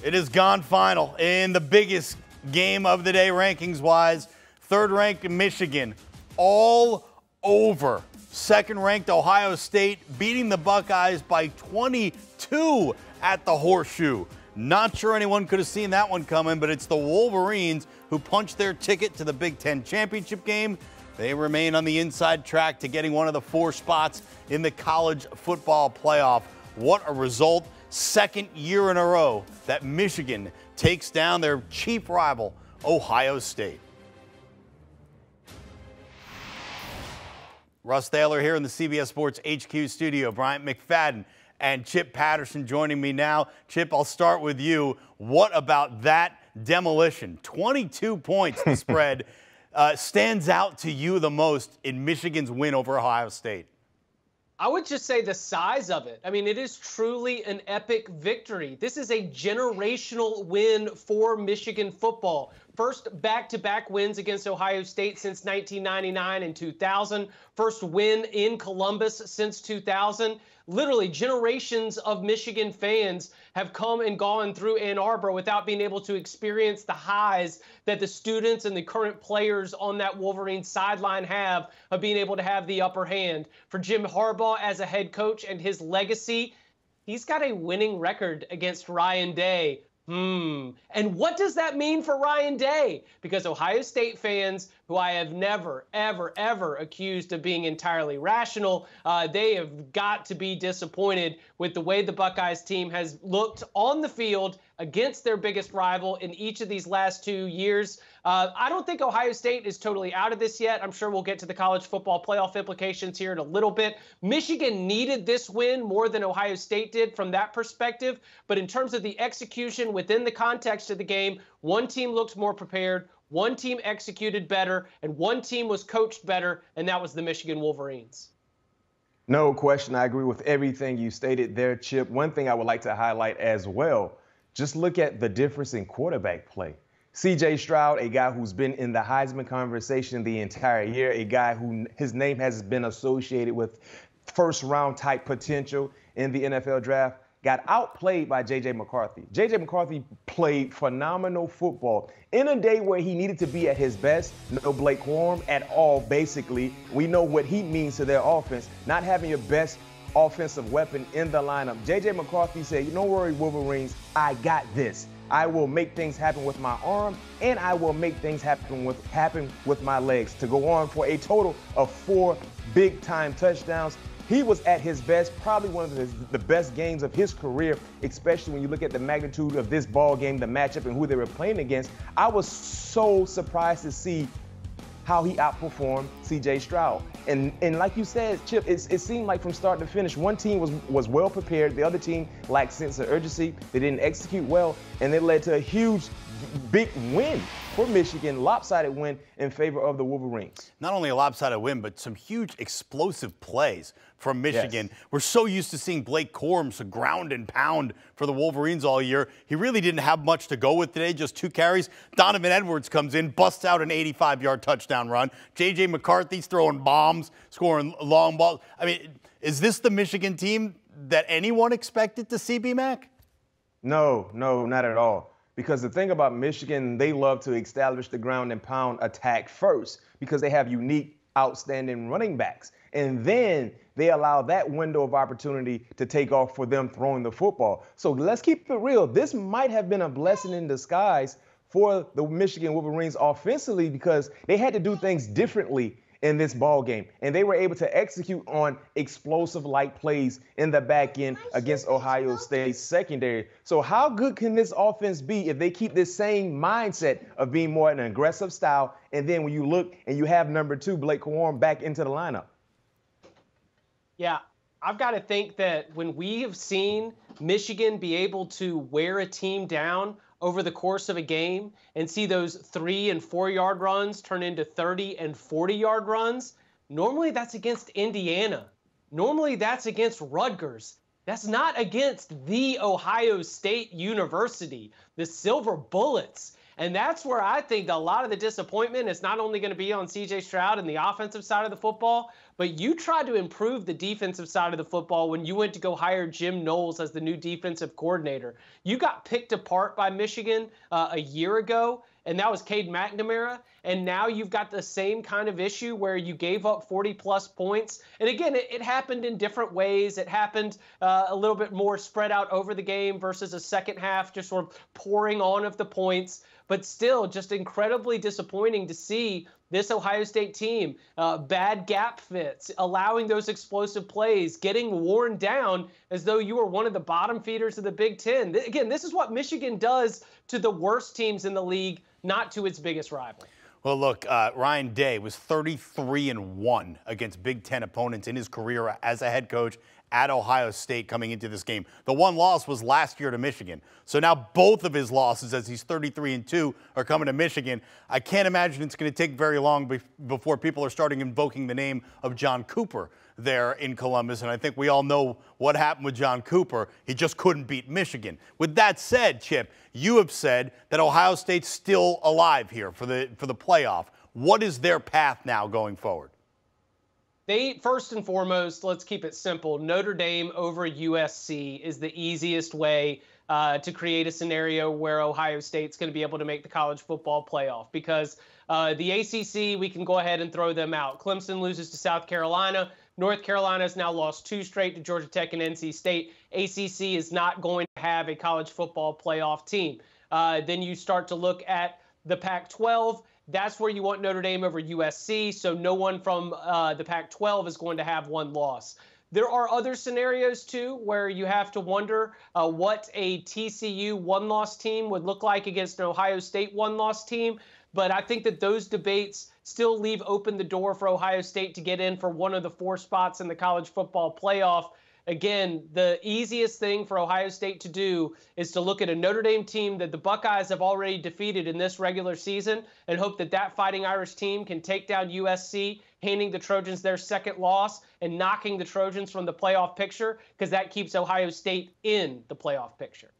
It is gone final in the biggest game of the day rankings-wise. Third-ranked Michigan all over second-ranked Ohio State, beating the Buckeyes by 22 at the Horseshoe. Not sure anyone could have seen that one coming, but it's the Wolverines who punched their ticket to the Big Ten championship game. They remain on the inside track to getting one of the 4 spots in the college football playoff. What a result. Second year in a row that Michigan takes down their chief rival, Ohio State. Russ Thaler here in the CBS Sports HQ studio. Bryant McFadden and Chip Patterson joining me now. Chip, I'll start with you. What about that demolition? 22 points the spread stands out to you the most in Michigan's win over Ohio State. I would just say the size of it. I mean, it is truly an epic victory. This is a generational win for Michigan football. First back-to-back wins against Ohio State since 1999 and 2000. First win in Columbus since 2000. Literally, generations of Michigan fans have come and gone through Ann Arbor without being able to experience the highs that the students and the current players on that Wolverines sideline have of being able to have the upper hand. For Jim Harbaugh as a head coach and his legacy, he's got a winning record against Ryan Day. And what does that mean for Ryan Day? Because Ohio State fans, who I have never, ever, ever accused of being entirely rational, they have got to be disappointed with the way the Buckeyes team has looked on the field against their biggest rival in each of these last 2 years. I don't think Ohio State is totally out of this yet. I'm sure we'll get to the college football playoff implications here in a little bit. Michigan needed this win more than Ohio State did from that perspective. But in terms of the execution within the context of the game, one team looked more prepared, one team executed better, and one team was coached better, and that was the Michigan Wolverines. No question. I agree with everything you stated there, Chip. One thing I would like to highlight as well, just look at the difference in quarterback play. C.J. Stroud, a guy who's been in the Heisman conversation the entire year, a guy who his name has been associated with first-round type potential in the NFL draft, got outplayed by J.J. McCarthy. J.J. McCarthy played phenomenal football in a day where he needed to be at his best. No Blake Corum at all, basically. We know what he means to their offense, not having your best offensive weapon in the lineup. J.J. McCarthy said, don't worry, Wolverines, I got this. I will make things happen with my arm, and I will make things happen with my legs, to go on for a total of 4 big-time touchdowns. He was at his best, probably one of the best games of his career, especially when you look at the magnitude of this ball game, the matchup, and who they were playing against. I was so surprised to see how he outperformed C.J. Stroud. And like you said, Chip, it seemed like from start to finish, one team was well prepared. The other team lacked sense of urgency. They didn't execute well, and it led to a huge, big win for Michigan, lopsided win in favor of the Wolverines. Not only a lopsided win, but some huge explosive plays from Michigan. Yes. We're so used to seeing Blake Corum ground and pound for the Wolverines all year. He really didn't have much to go with today, just 2 carries. Donovan Edwards comes in, busts out an 85-yard touchdown run. J.J. McCarthy's throwing bombs, scoring long balls. I mean, is this the Michigan team that anyone expected to see, B-Mac? No, not at all. Because the thing about Michigan, they love to establish the ground and pound attack first because they have unique, outstanding running backs. And then they allow that window of opportunity to take off for them throwing the football. So let's keep it real. This might have been a blessing in disguise for the Michigan Wolverines offensively because they had to do things differently in this ball game, and they were able to execute on explosive-like plays in the back end against Ohio State's secondary. So how good can this offense be if they keep this same mindset of being more an aggressive style, and then when you look and you have number 2, Blake Corum, back into the lineup? Yeah, I've got to think that when we have seen Michigan be able to wear a team down over the course of a game and see those 3- and 4-yard runs turn into 30- and 40-yard runs, normally that's against Indiana. Normally that's against Rutgers. That's not against the Ohio State University, the Silver Bullets. And that's where I think a lot of the disappointment is not only going to be on C.J. Stroud and the offensive side of the football, but you tried to improve the defensive side of the football when you went to go hire Jim Knowles as the new defensive coordinator. You got picked apart by Michigan a year ago, and that was Cade McNamara. And now you've got the same kind of issue where you gave up 40-plus points. And again, it happened in different ways. It happened a little bit more spread out over the game versus a second half just sort of pouring on of the points. But still, just incredibly disappointing to see this Ohio State team, bad gap fits, allowing those explosive plays, getting worn down as though you were one of the bottom feeders of the Big Ten. Again, this is what Michigan does to the worst teams in the league, not to its biggest rival. Well, look, Ryan Day was 33-1 against Big Ten opponents in his career as a head coach at Ohio State coming into this game. The one loss was last year to Michigan. So now both of his losses, as he's 33-2, are coming to Michigan. I can't imagine it's going to take very long before people are starting invoking the name of John Cooper there in Columbus. And I think we all know what happened with John Cooper. He just couldn't beat Michigan. With that said, Chip, you have said that Ohio State's still alive here for the playoff. What is their path now going forward? First and foremost, let's keep it simple. Notre Dame over USC is the easiest way to create a scenario where Ohio State's going to be able to make the college football playoff, because the ACC, we can go ahead and throw them out. Clemson loses to South Carolina. North Carolina has now lost 2 straight to Georgia Tech and NC State. ACC is not going to have a college football playoff team. Then you start to look at the Pac-12. That's where you want Notre Dame over USC, so no one from the Pac-12 is going to have one loss. There are other scenarios, too, where you have to wonder what a TCU one-loss team would look like against an Ohio State one-loss team. But I think that those debates still leave open the door for Ohio State to get in for one of the 4 spots in the college football playoff. Again, the easiest thing for Ohio State to do is to look at a Notre Dame team that the Buckeyes have already defeated in this regular season and hope that that Fighting Irish team can take down USC, handing the Trojans their second loss and knocking the Trojans from the playoff picture, because that keeps Ohio State in the playoff picture.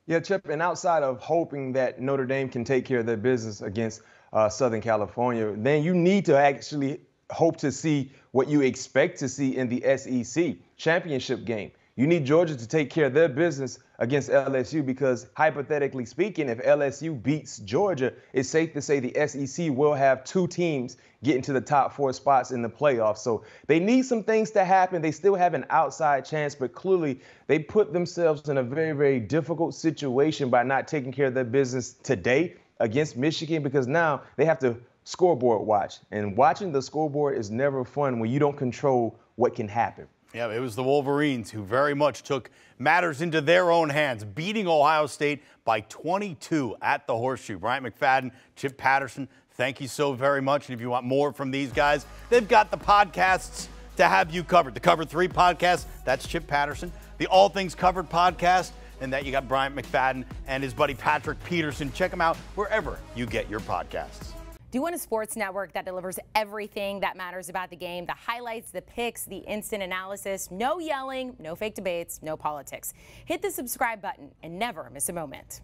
Yeah, Chip, and outside of hoping that Notre Dame can take care of their business against Southern California, then you need to actually hope to see what you expect to see in the SEC championship game. You need Georgia to take care of their business against LSU, because hypothetically speaking, if LSU beats Georgia, it's safe to say the SEC will have 2 teams get into the top 4 spots in the playoffs. So they need some things to happen. They still have an outside chance, but clearly they put themselves in a very, very difficult situation by not taking care of their business today against Michigan, because now they have to scoreboard watch. And watching the scoreboard is never fun when you don't control what can happen. Yeah, it was the Wolverines who very much took matters into their own hands, beating Ohio State by 22 at the Horseshoe. Bryant McFadden, Chip Patterson, thank you so very much. And if you want more from these guys, they've got the podcasts to have you covered. The Cover 3 podcast, that's Chip Patterson. The All Things Covered podcast, and that you got Bryant McFadden and his buddy Patrick Peterson. Check them out wherever you get your podcasts. Do you want a sports network that delivers everything that matters about the game? The highlights, the picks, the instant analysis, no yelling, no fake debates, no politics. Hit the subscribe button and never miss a moment.